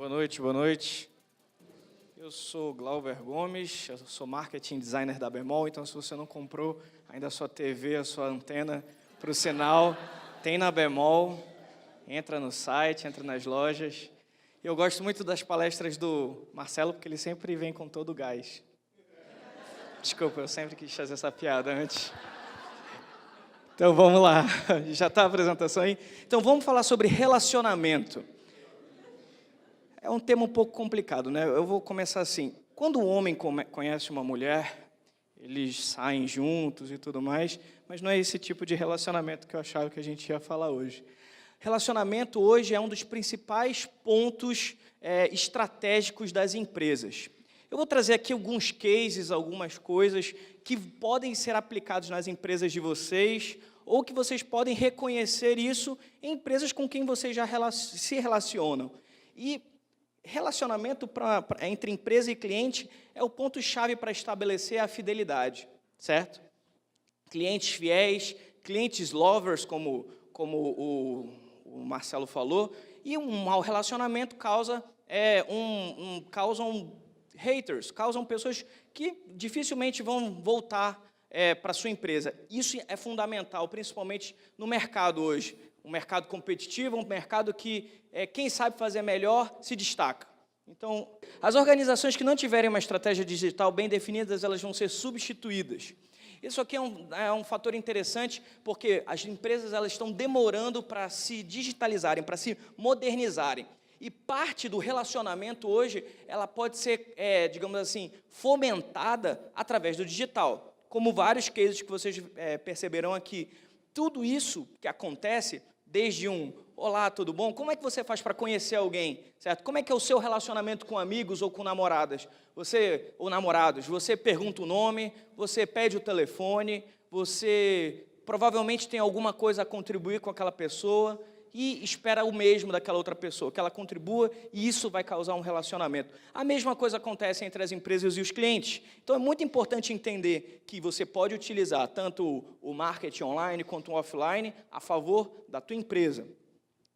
Boa noite, boa noite. Eu sou Glauber Gomes, eu sou marketing designer da Bemol, então se você não comprou ainda a sua TV, a sua antena para o sinal, tem na Bemol, entra no site, entra nas lojas. Eu gosto muito das palestras do Marcelo, porque ele sempre vem com todo o gás. Desculpa, eu sempre quis fazer essa piada antes. Então vamos lá, já está a apresentação aí? Então vamos falar sobre relacionamento. É um tema um pouco complicado, né? Eu vou começar assim. Quando o homem conhece uma mulher, eles saem juntos e tudo mais, mas não é esse tipo de relacionamento que eu achava que a gente ia falar hoje. Relacionamento hoje é um dos principais pontos estratégicos das empresas. Eu vou trazer aqui alguns cases, algumas coisas que podem ser aplicados nas empresas de vocês, ou que vocês podem reconhecer isso em empresas com quem vocês já se relacionam. E relacionamento entre empresa e cliente é o ponto-chave para estabelecer a fidelidade, certo? Clientes fiéis, clientes lovers, como o Marcelo falou, e um mau relacionamento causam haters, causam pessoas que dificilmente vão voltar para a sua empresa. Isso é fundamental, principalmente no mercado hoje. Um mercado competitivo, um mercado que quem sabe fazer melhor se destaca. Então, as organizações que não tiverem uma estratégia digital bem definida, elas vão ser substituídas. Isso aqui é um fator interessante, porque as empresas elas estão demorando para se digitalizarem, para se modernizarem. E parte do relacionamento hoje, ela pode ser, digamos assim, fomentada através do digital. Como vários cases que vocês perceberão aqui. Tudo isso que acontece, desde olá, tudo bom? Como é que você faz para conhecer alguém, certo? Como é que é o seu relacionamento com amigos ou com namoradas? Ou namorados, você pergunta o nome, você pede o telefone, você provavelmente tem alguma coisa a contribuir com aquela pessoa e espera o mesmo daquela outra pessoa, que ela contribua, e isso vai causar um relacionamento. A mesma coisa acontece entre as empresas e os clientes. Então, é muito importante entender que você pode utilizar tanto o marketing online quanto o offline a favor da tua empresa.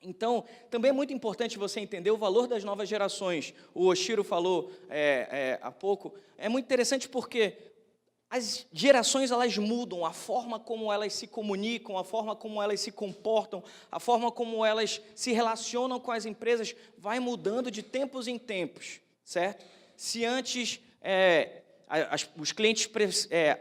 Então, também é muito importante você entender o valor das novas gerações. O Oshiro falou há pouco. É muito interessante porque as gerações, elas mudam, a forma como elas se comunicam, a forma como elas se comportam, a forma como elas se relacionam com as empresas, vai mudando de tempos em tempos, certo? Se antes os clientes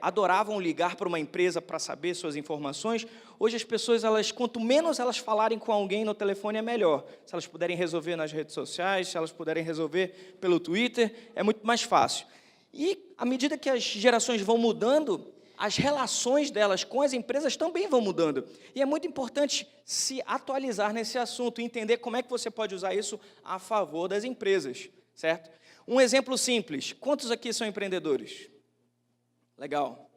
adoravam ligar para uma empresa para saber suas informações, hoje as pessoas, quanto menos elas falarem com alguém no telefone, é melhor. Se elas puderem resolver nas redes sociais, se elas puderem resolver pelo Twitter, é muito mais fácil. E, à medida que as gerações vão mudando, as relações delas com as empresas também vão mudando. E é muito importante se atualizar nesse assunto, entender como é que você pode usar isso a favor das empresas, certo? Um exemplo simples. Quantos aqui são empreendedores? Legal.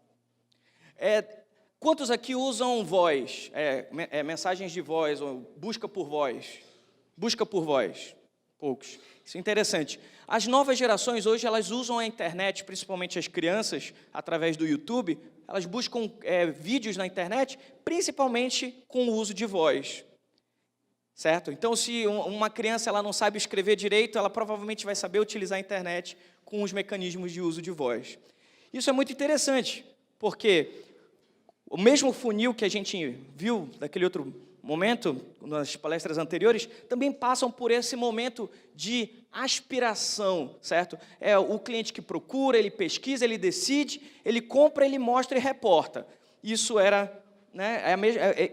Quantos aqui usam voz, mensagens de voz, ou busca por voz? Busca por voz. Poucos. Isso é interessante. As novas gerações hoje, elas usam a internet, principalmente as crianças, através do YouTube, elas buscam vídeos na internet, principalmente com o uso de voz. Certo? Então, se uma criança ela não sabe escrever direito, ela provavelmente vai saber utilizar a internet com os mecanismos de uso de voz. Isso é muito interessante, porque o mesmo funil que a gente viu daquele outro momento, nas palestras anteriores, também passam por esse momento de aspiração, certo? É o cliente que procura, ele pesquisa, ele decide, ele compra, ele mostra e reporta. Isso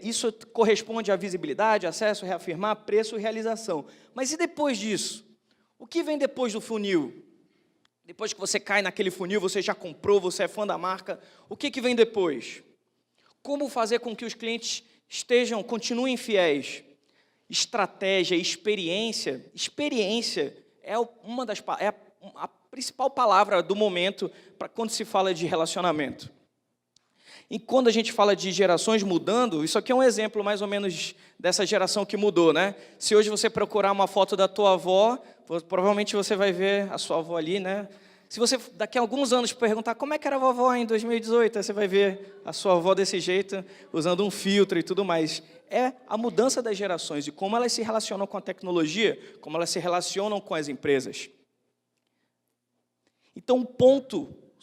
isso corresponde à visibilidade, acesso, reafirmar, preço e realização. Mas e depois disso? O que vem depois do funil? Depois que você cai naquele funil, você já comprou, você é fã da marca, o que vem depois? Como fazer com que os clientes continuem fiéis? Estratégia, experiência. Experiência é a principal palavra do momento para quando se fala de relacionamento. E quando a gente fala de gerações mudando, isso aqui é um exemplo mais ou menos dessa geração que mudou, né? Se hoje você procurar uma foto da tua avó, provavelmente você vai ver a sua avó ali, né? Se você, daqui a alguns anos, perguntar como é que era a vovó em 2018, aí você vai ver a sua avó desse jeito, usando um filtro e tudo mais. é a mudança das gerações e como elas se relacionam com a tecnologia, como elas se relacionam com as empresas. Então,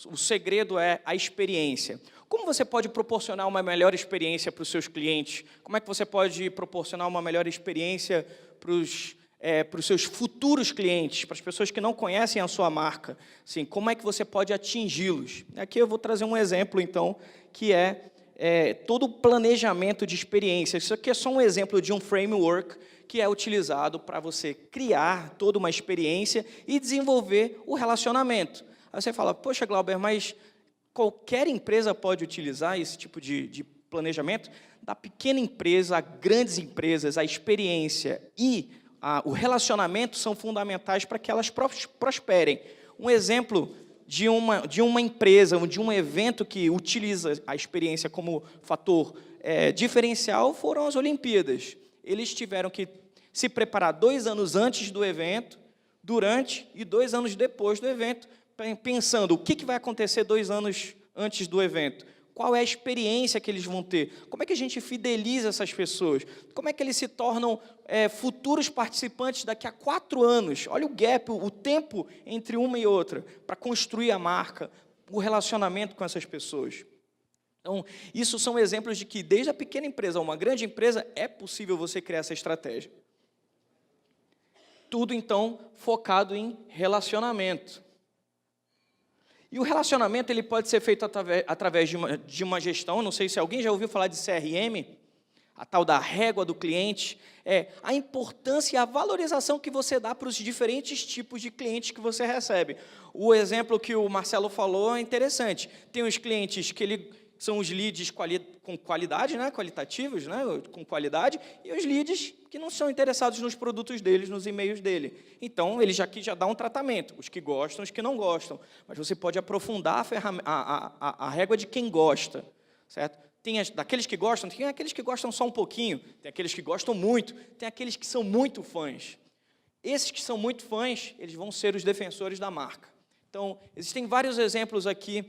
o segredo é a experiência. Como você pode proporcionar uma melhor experiência para os seus clientes? Como é que você pode proporcionar uma melhor experiência para os seus futuros clientes, para as pessoas que não conhecem a sua marca? Assim, como é que você pode atingi-los? Aqui eu vou trazer um exemplo, então, que é todo o planejamento de experiência. Isso aqui é só um exemplo de um framework que é utilizado para você criar toda uma experiência e desenvolver o relacionamento. Aí você fala, poxa, Glauber, mas qualquer empresa pode utilizar esse tipo de planejamento? Da pequena empresa a grandes empresas, a experiência e o relacionamento são fundamentais para que elas prosperem. Um exemplo de uma empresa, de um evento que utiliza a experiência como fator diferencial foram as Olimpíadas. Eles tiveram que se preparar 2 anos antes do evento, durante e 2 anos depois do evento, pensando o que vai acontecer 2 anos antes do evento. Qual é a experiência que eles vão ter? Como é que a gente fideliza essas pessoas? Como é que eles se tornam futuros participantes daqui a 4 anos? Olha o gap, o tempo entre uma e outra, para construir a marca, o relacionamento com essas pessoas. Então, isso são exemplos de que, desde a pequena empresa a uma grande empresa, é possível você criar essa estratégia. Tudo, então, focado em relacionamento. E o relacionamento ele pode ser feito através de uma gestão. Não sei se alguém já ouviu falar de CRM, a tal da régua do cliente. A importância e a valorização que você dá para os diferentes tipos de clientes que você recebe. O exemplo que o Marcelo falou é interessante. Tem os clientes que são os leads com qualidade, né, qualitativos, né, com qualidade, e os leads que não são interessados nos produtos deles, nos e-mails dele. Então, ele aqui já dá um tratamento, os que gostam, os que não gostam. Mas você pode aprofundar a régua de quem gosta, certo? Tem daqueles que gostam, tem aqueles que gostam só um pouquinho, tem aqueles que gostam muito, tem aqueles que são muito fãs. Esses que são muito fãs, eles vão ser os defensores da marca. Então, existem vários exemplos aqui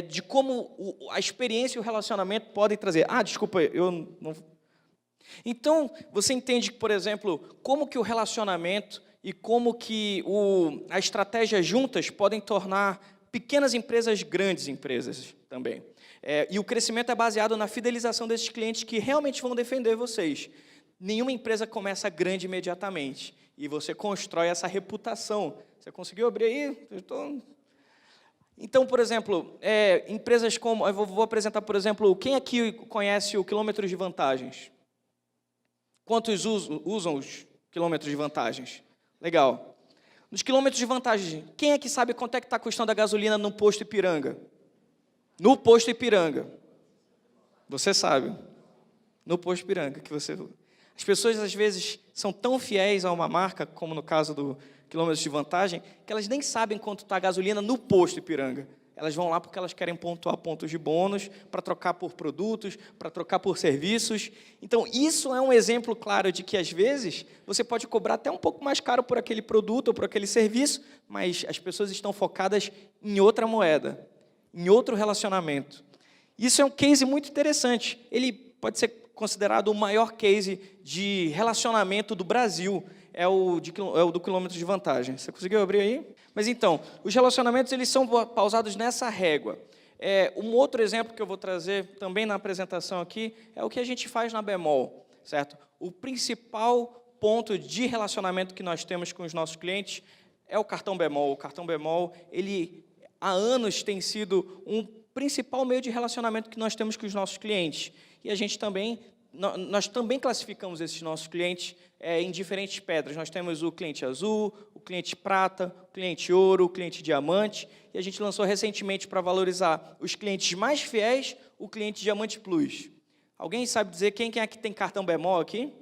de como a experiência e o relacionamento podem trazer. Desculpa, eu não... Então, você entende, por exemplo, como que o relacionamento e como que a estratégia juntas podem tornar pequenas empresas grandes empresas também. E o crescimento é baseado na fidelização desses clientes que realmente vão defender vocês. Nenhuma empresa começa grande imediatamente. E você constrói essa reputação. Você conseguiu abrir aí? Então, por exemplo, empresas como... Eu vou apresentar, por exemplo, quem aqui conhece o quilômetros de vantagens? Quantos usam os quilômetros de vantagens? Legal. Nos quilômetros de vantagem, quem é que sabe quanto é que está custando a gasolina no posto Ipiranga? No posto Ipiranga. Você sabe. No posto Ipiranga. As pessoas, às vezes, são tão fiéis a uma marca, como no caso do quilômetros de vantagem, que elas nem sabem quanto está a gasolina no posto Ipiranga. Elas vão lá porque elas querem pontuar pontos de bônus para trocar por produtos, para trocar por serviços. Então, isso é um exemplo claro de que, às vezes, você pode cobrar até um pouco mais caro por aquele produto ou por aquele serviço, mas as pessoas estão focadas em outra moeda, em outro relacionamento. Isso é um case muito interessante. Ele pode ser considerado o maior case de relacionamento do Brasil, é o do quilômetro de vantagem. Você conseguiu abrir aí? Mas então, os relacionamentos eles são pausados nessa régua. Um outro exemplo que eu vou trazer também na apresentação aqui é o que a gente faz na Bemol, certo? O principal ponto de relacionamento que nós temos com os nossos clientes é o cartão Bemol. O cartão Bemol, ele há anos tem sido um principal meio de relacionamento que nós temos com os nossos clientes. E a gente também, nós também classificamos esses nossos clientes em diferentes pedras. Nós temos o cliente azul, o cliente prata, o cliente ouro, o cliente diamante, e a gente lançou recentemente para valorizar os clientes mais fiéis, o cliente Diamante Plus. Alguém sabe dizer quem é que tem cartão Bemol aqui?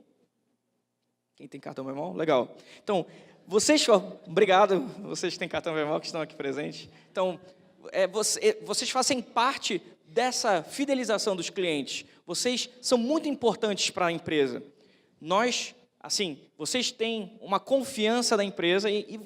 Quem tem cartão Bemol? Legal. Então, obrigado, vocês que têm cartão Bemol que estão aqui presentes. Então, vocês fazem parte dessa fidelização dos clientes. Vocês são muito importantes para a empresa. Vocês têm uma confiança da empresa e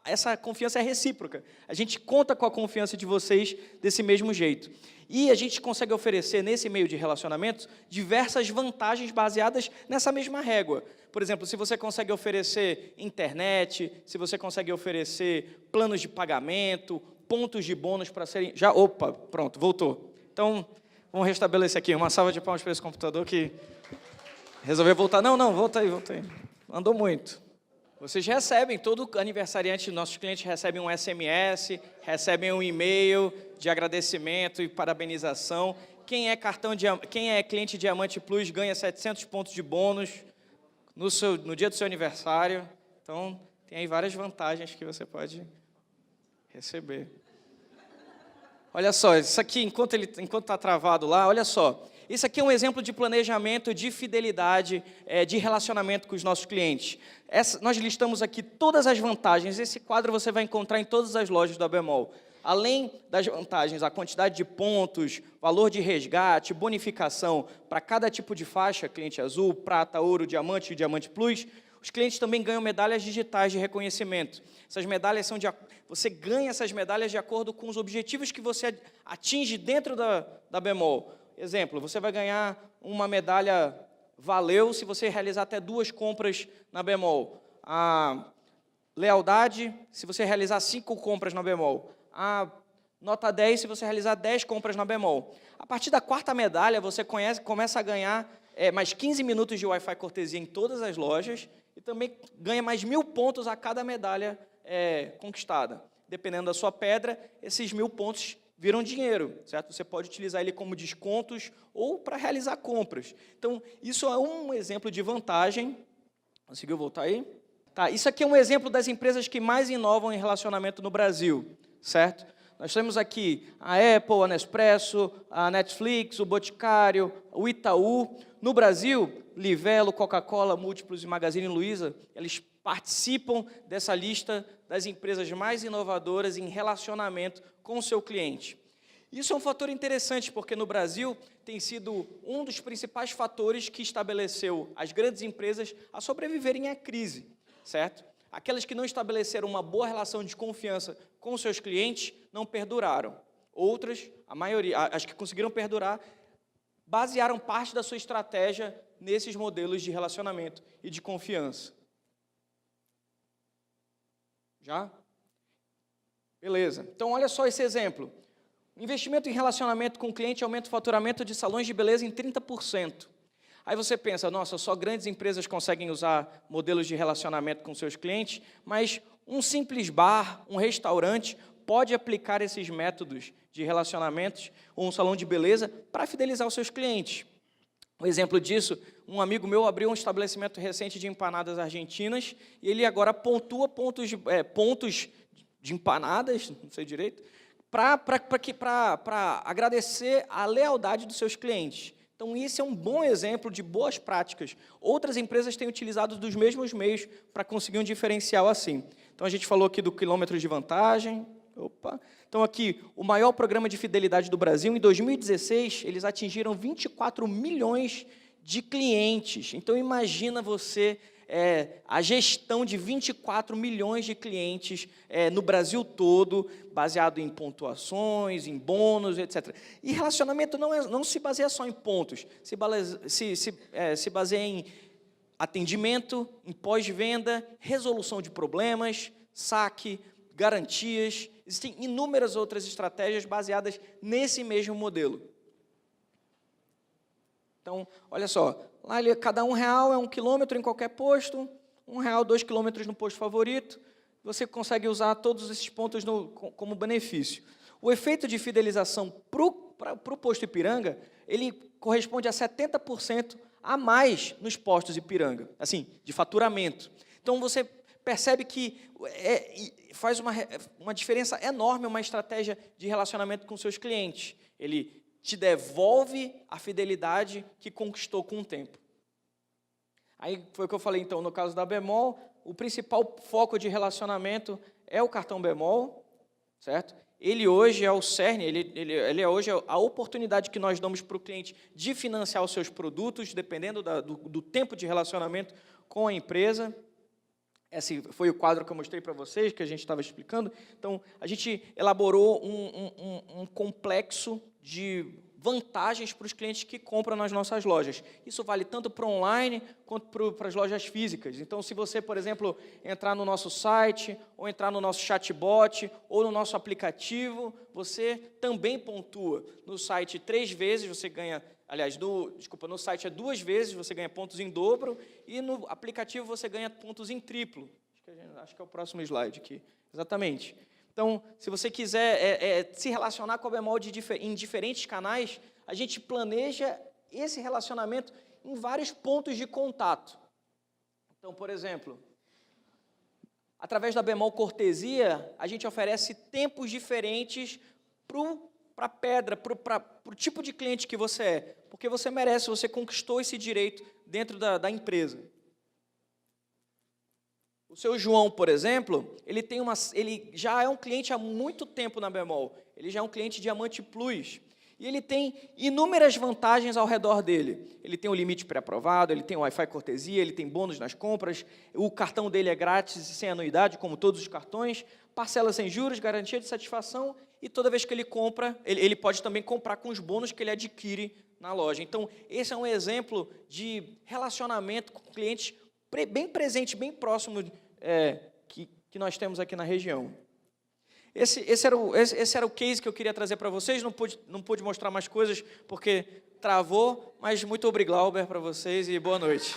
essa confiança é recíproca. A gente conta com a confiança de vocês desse mesmo jeito. E a gente consegue oferecer, nesse meio de relacionamentos, diversas vantagens baseadas nessa mesma régua. Por exemplo, se você consegue oferecer internet, se você consegue oferecer planos de pagamento, pontos de bônus para serem... Opa, pronto, voltou. Então, vamos restabelecer aqui. Uma salva de palmas para esse computador que resolveu voltar. Não, volta aí. Andou muito. Vocês recebem, todo aniversariante, nossos clientes recebem um SMS, recebem um e-mail de agradecimento e parabenização. Quem é cliente Diamante Plus ganha 700 pontos de bônus no dia do seu aniversário. Então, tem aí várias vantagens que você pode receber. Olha só, isso aqui, enquanto está travado lá, olha só. Isso aqui é um exemplo de planejamento, de fidelidade, de relacionamento com os nossos clientes. Nós listamos aqui todas as vantagens. Esse quadro você vai encontrar em todas as lojas da Bemol. Além das vantagens, a quantidade de pontos, valor de resgate, bonificação para cada tipo de faixa, cliente azul, prata, ouro, diamante e diamante plus, os clientes também ganham medalhas digitais de reconhecimento. Essas medalhas você ganha essas medalhas de acordo com os objetivos que você atinge dentro da Bemol. Exemplo, você vai ganhar uma medalha Valeu se você realizar até 2 compras na Bemol. A lealdade, se você realizar 5 compras na Bemol. A nota 10, se você realizar 10 compras na Bemol. A partir da 4ª medalha, você começa a ganhar mais 15 minutos de Wi-Fi cortesia em todas as lojas e também ganha mais 1.000 pontos a cada medalha conquistada. Dependendo da sua pedra, esses 1.000 pontos viram dinheiro, certo? Você pode utilizar ele como descontos ou para realizar compras. Então, isso é um exemplo de vantagem. Conseguiu voltar aí? Tá, isso aqui é um exemplo das empresas que mais inovam em relacionamento no Brasil, certo? Nós temos aqui a Apple, a Nespresso, a Netflix, o Boticário, o Itaú. No Brasil, Livelo, Coca-Cola, Múltiplos e Magazine Luiza, eles participam dessa lista das empresas mais inovadoras em relacionamento com o seu cliente. Isso é um fator interessante, porque no Brasil tem sido um dos principais fatores que estabeleceu as grandes empresas a sobreviverem à crise, certo? Aquelas que não estabeleceram uma boa relação de confiança com os seus clientes não perduraram. Outras, a maioria, as que conseguiram perdurar, basearam parte da sua estratégia nesses modelos de relacionamento e de confiança. Já? Beleza. Então, olha só esse exemplo. Investimento em relacionamento com o cliente aumenta o faturamento de salões de beleza em 30%. Aí você pensa, nossa, só grandes empresas conseguem usar modelos de relacionamento com seus clientes, mas um simples bar, um restaurante, pode aplicar esses métodos de relacionamentos, ou um salão de beleza, para fidelizar os seus clientes. Um exemplo disso, um amigo meu abriu um estabelecimento recente de empanadas argentinas, e ele agora pontua pontos de empanadas, não sei direito, para agradecer a lealdade dos seus clientes. Então, esse é um bom exemplo de boas práticas. Outras empresas têm utilizado dos mesmos meios para conseguir um diferencial assim. Então, a gente falou aqui do quilômetro de vantagem. Então, aqui, o maior programa de fidelidade do Brasil, em 2016, eles atingiram 24 milhões de clientes. Então, imagina você a gestão de 24 milhões de clientes no Brasil todo, baseado em pontuações, em bônus, etc. E relacionamento não se baseia só em pontos, se baseia em atendimento, em pós-venda, resolução de problemas, saque, garantias. Existem inúmeras outras estratégias baseadas nesse mesmo modelo. Então, olha só, lá cada R$1 é 1 quilômetro em qualquer posto, R$1, 2 quilômetros no posto favorito, você consegue usar todos esses pontos como benefício. O efeito de fidelização para o posto Ipiranga, ele corresponde a 70% a mais nos postos Ipiranga, assim, de faturamento. Então, você percebe que faz uma diferença enorme uma estratégia de relacionamento com seus clientes. Ele te devolve a fidelidade que conquistou com o tempo. Aí foi o que eu falei, então, no caso da Bemol, o principal foco de relacionamento é o cartão Bemol, certo? Ele hoje é o cerne, ele é hoje a oportunidade que nós damos para o cliente de financiar os seus produtos, dependendo do tempo de relacionamento com a empresa. Esse foi o quadro que eu mostrei para vocês, que a gente estava explicando. Então, a gente elaborou um complexo de vantagens para os clientes que compram nas nossas lojas. Isso vale tanto para o online quanto para as lojas físicas. Então, se você, por exemplo, entrar no nosso site, ou entrar no nosso chatbot, ou no nosso aplicativo, você também pontua. No site 3 vezes você ganha, aliás, no site é 2 vezes, você ganha pontos em dobro, e no aplicativo você ganha pontos em triplo. Acho que é o próximo slide aqui. Exatamente. Então, se você quiser se relacionar com a Bemol em diferentes canais, a gente planeja esse relacionamento em vários pontos de contato. Então, por exemplo, através da Bemol Cortesia, a gente oferece tempos diferentes para a pedra, para o tipo de cliente que você é, porque você merece, você conquistou esse direito dentro da empresa. O seu João, por exemplo, ele já é um cliente há muito tempo na Bemol, ele já é um cliente Diamante Plus, e ele tem inúmeras vantagens ao redor dele. Ele tem o limite pré-aprovado, ele tem o Wi-Fi cortesia, ele tem bônus nas compras, o cartão dele é grátis e sem anuidade, como todos os cartões, parcela sem juros, garantia de satisfação, e toda vez que ele compra, ele pode também comprar com os bônus que ele adquire na loja. Então, esse é um exemplo de relacionamento com clientes bem presente, bem próximo que nós temos aqui na região. Esse era o case que eu queria trazer para vocês, não pude mostrar mais coisas porque travou, mas muito obrigado, Glauber, para vocês e boa noite.